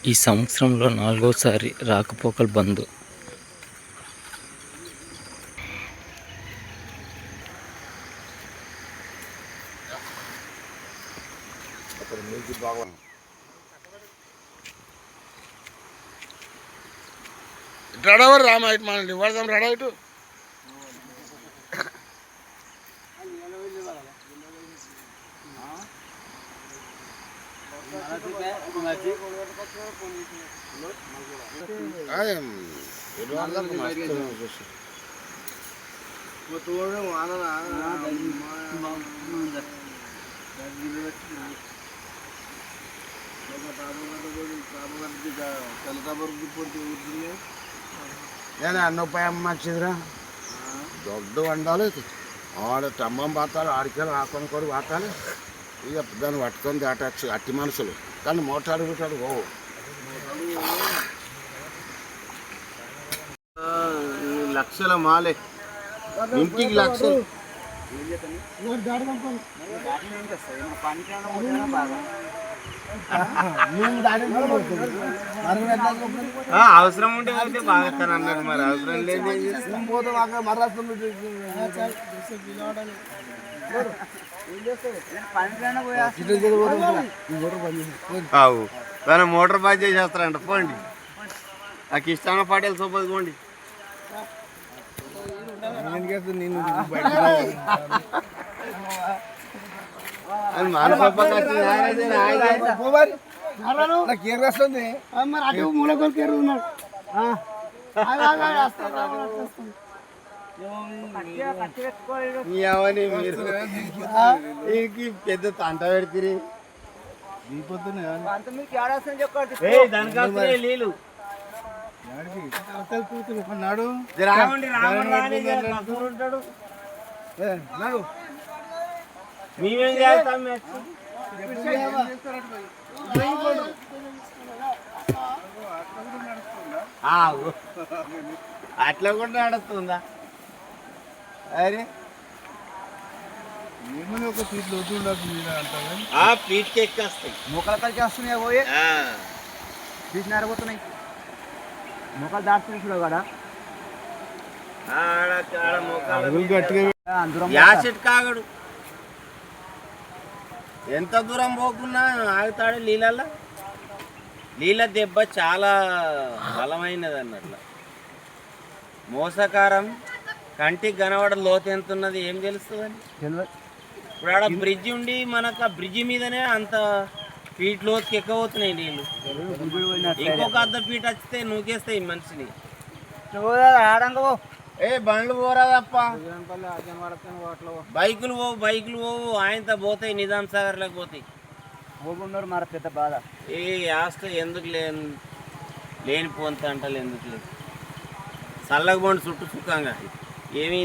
ఈ సంవత్సరంలో 4వసారి రాకపోకలు బంద్. రెడవర్ రామా ఇటు మన వడదాం రెడ ఇటు నేను అన్నపై అమ్మ వచ్చిందిరా దొడ్డు వండాలి ఆడ స్తంభం పాతాలి ఆడికెళ్ళి ఆకొని కూడా పాతాలి ఇక దాన్ని పట్టుకొని దాటచ్చు అట్టి మనుషులు కానీ మోటాడు గుట్టాడు ఓ లక్షల మాలే ఇంటికి లక్షలు అవసరం ఉంటే పోతే బాగా అన్నారు మరి అవసరం లేదు దాని మోటార్ బాగా చేసేస్తారంట పోండి నాకు ఇష్టాన పాటలు చూపదుకోండి వస్తుంది మరి అటు మూలకొలికి ఎరుగున్నాడు పెద్ద తంట పెడితే నీళ్ళు మేమేం చేస్తాం అట్లా కూడా నడుస్తుందా అరే ఏమని ఒక సీట్లు పీట్కి ఎక్కేస్తాయి మొక్కల కలిసి వస్తున్నాయి పోయి పీట్ నేరపోతున్నాయి మొక్కలు దాటుతున్నాయి చూడ కూడా యాసిడ్ కాగడు ఎంత దూరం పోకున్నా ఆగుతాడు నీళ్ళల్లో నీళ్ళ దెబ్బ చాలా బలమైనది అన్నట్లు మోసకారం కంటికి కనబడ లోతు ఎంత ఉన్నది ఏం తెలుస్తుందని ఇప్పుడు ఆడ బ్రిడ్జి ఉండి మనకు ఆ బ్రిడ్జి మీదనే అంత ఫీట్ లోతుకి ఎక్కబోతున్నాయి నీళ్ళు ఇంకొక అర్ధ ఫీట్ వచ్చితే నూకేస్తాయి మనిషిని ఏ బండ్లు పోరా తప్ప బైకులు పోవు ఆయనతో పోతాయి నిజాం సాగర్లోకి పోతాయి పోకున్నారు మరి పెద్ద బాధ ఏ ఆస్త ఎందుకు లేని పోంత అంటలు ఎందుకు లేదు చల్లగా పోండి చుట్టూ సుఖంగా ఏమీ